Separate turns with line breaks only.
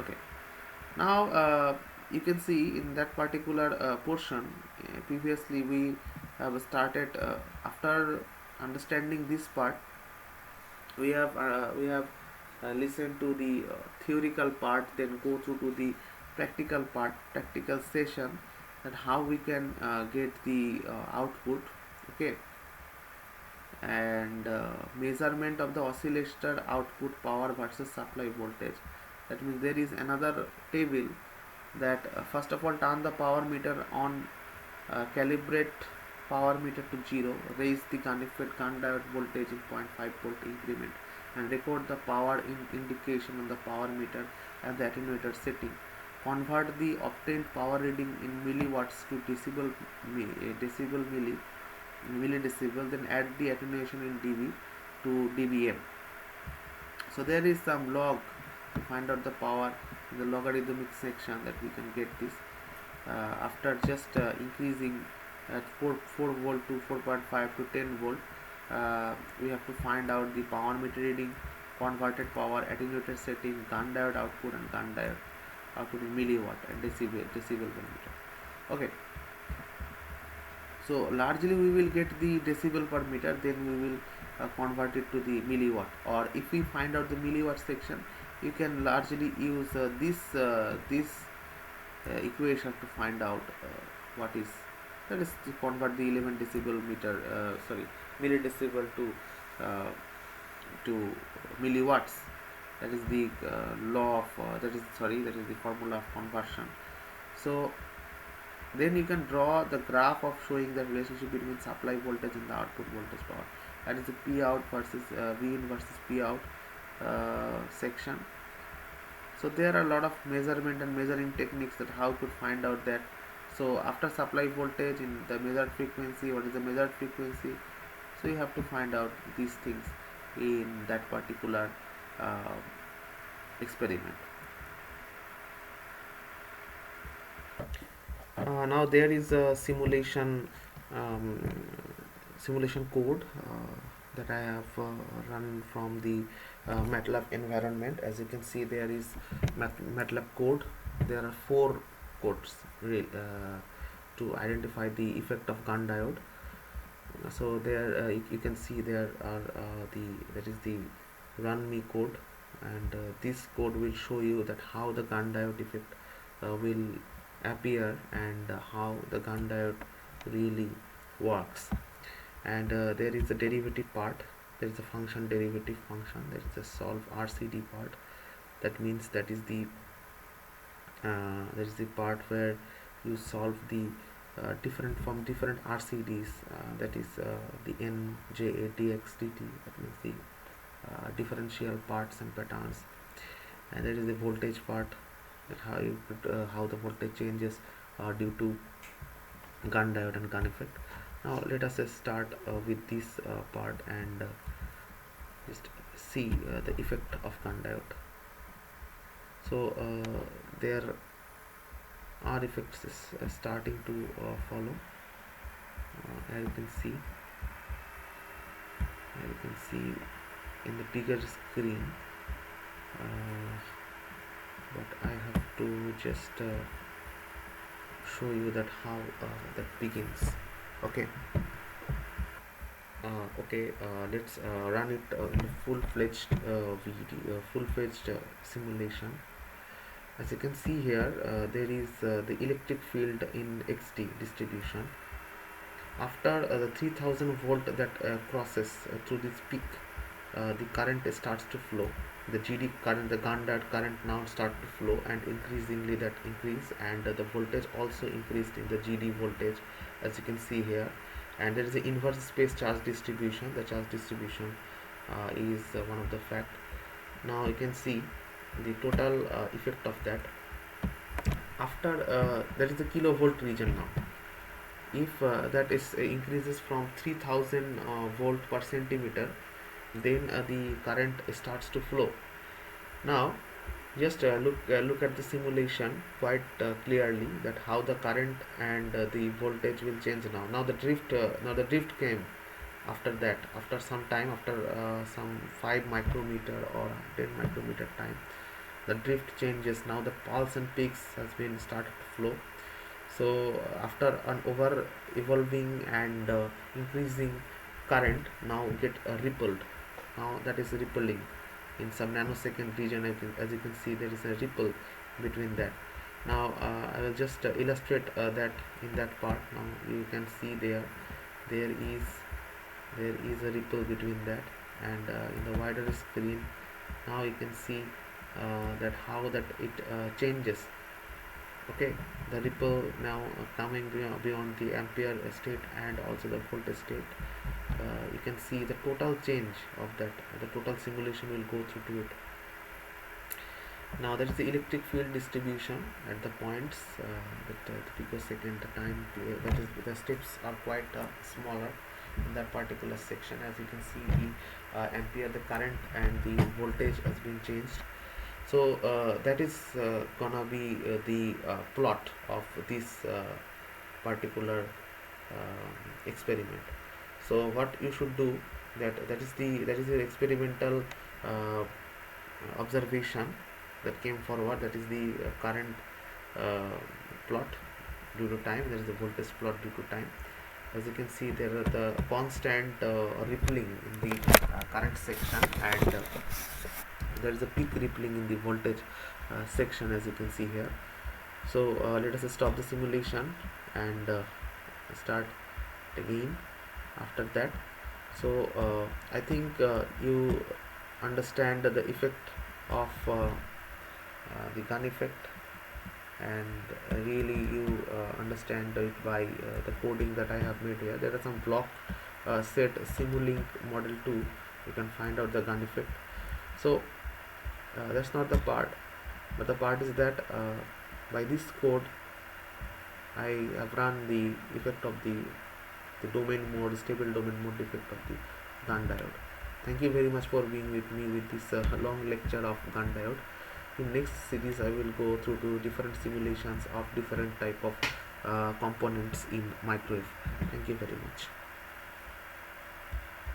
Okay, now you can see in that particular portion, previously we have started, after understanding this part, we have listened to the theoretical part, then go through to the practical part, practical session, that how we can get the output. Okay, and measurement of the oscillator output power versus supply voltage. That means there is another table that first of all turn the power meter on, calibrate power meter to 0, raise the connected diode voltage in 0.5 volt increment, and record the power indication on the power meter and the attenuator setting. Convert the obtained power reading in milliwatts to decibel millidecibel, then add the attenuation in dB to dBm. So there is some log to find out the power in the logarithmic section, that we can get this after just increasing at 4 volt to 4.5 to 10 volt. We have to find out the power meter reading, converted power, attenuator setting, Gunn diode output, and Gunn diode output in milliwatt and decibel per meter. Okay, so largely we will get the decibel per meter, then we will convert it to the milliwatt, or if we find out the milliwatt section, you can largely use this equation to find out what is, that is to convert the 11 decibel meter, sorry, millidecibel uh, to milliwatts. That is the law of that is the formula of conversion. So then you can draw the graph of showing the relationship between supply voltage and the output voltage power. That is the P out versus V in versus P out section. So there are a lot of measurement and measuring techniques that how to find out that. So after supply voltage in the measured frequency, what is the measured frequency? So you have to find out these things in that particular uh, experiment. Now there is a um, simulation code that I have run from the MATLAB environment. As you can see, there is MATLAB code. There are 4 codes to identify the effect of Gunn diode. So there you can see there are that is the run me code, and this code will show you that how the Gunn diode effect will appear, and how the Gunn diode really works. And there is a derivative part, there is a function derivative function, there is a solve RCD part. That means that is the part where you solve the different RCDs, that is the N, J, A, dx dt, that means the differential parts and patterns. And there is the voltage part, that how the voltage changes due to Gunn diode and Gunn effect. Now let us start with this part, and just see the effect of Gunn diode. So there are effects starting to follow. As you can see, in the bigger screen, but I have to just show you that how that begins. Okay. Let's run it in a full-fledged simulation. As you can see here, there is the electric field in XD distribution. After the 3000 volt that crosses through this peak, the current starts to flow. The GD current, the Gunn diode current now start to flow, and increasingly that increase, and the voltage also increased in the GD voltage, as you can see here. And there is an inverse space charge distribution. The charge distribution is one of the fact. Now you can see the total effect of that. After that is the kilovolt region now. If that is increases from 3000 volt per centimeter, then the current starts to flow. Now just look at the simulation quite clearly, that how the current and the voltage will change now. Now the drift came after that, after some time, after some 5 micrometer or 10 micrometer time. the drift changes. Now the pulse and peaks has been started to flow. So after an over evolving and increasing current, now get rippled. Now that is rippling in some nanosecond region. As you can see, there is a ripple between that. Now I will just illustrate that in that part. Now you can see there is there is a ripple between that, and in the wider screen now you can see that how that it changes. Okay, the ripple now coming beyond the ampere state and also the volt state. You can see the total change of that. The total simulation will go through to it. Now that is the electric field distribution at the points the picosecond the time. That is, the steps are quite smaller in that particular section. As you can see, the ampere, the current and the voltage has been changed. So that is gonna be the plot of this particular experiment. So what you should do, that is the experimental uh, observation that came forward. That is the current uh, plot due to time. There is the voltage plot due to time. As you can see, there are the constant rippling in the current section, and there is a peak rippling in the voltage section, as you can see here. So let us stop the simulation and start again after that. So I think you understand the effect of the Gunn effect, and really you understand it by the coding that I have made here. There are some block set Simulink model 2. You can find out the Gunn effect. So that's not the part, but the part is that by this code I have run the effect of the domain mode, stable domain mode effect of the Gunn diode. Thank you very much for being with me with this long lecture of Gunn diode. In next series I will go through to different simulations of different type of components in microwave. Thank you very much.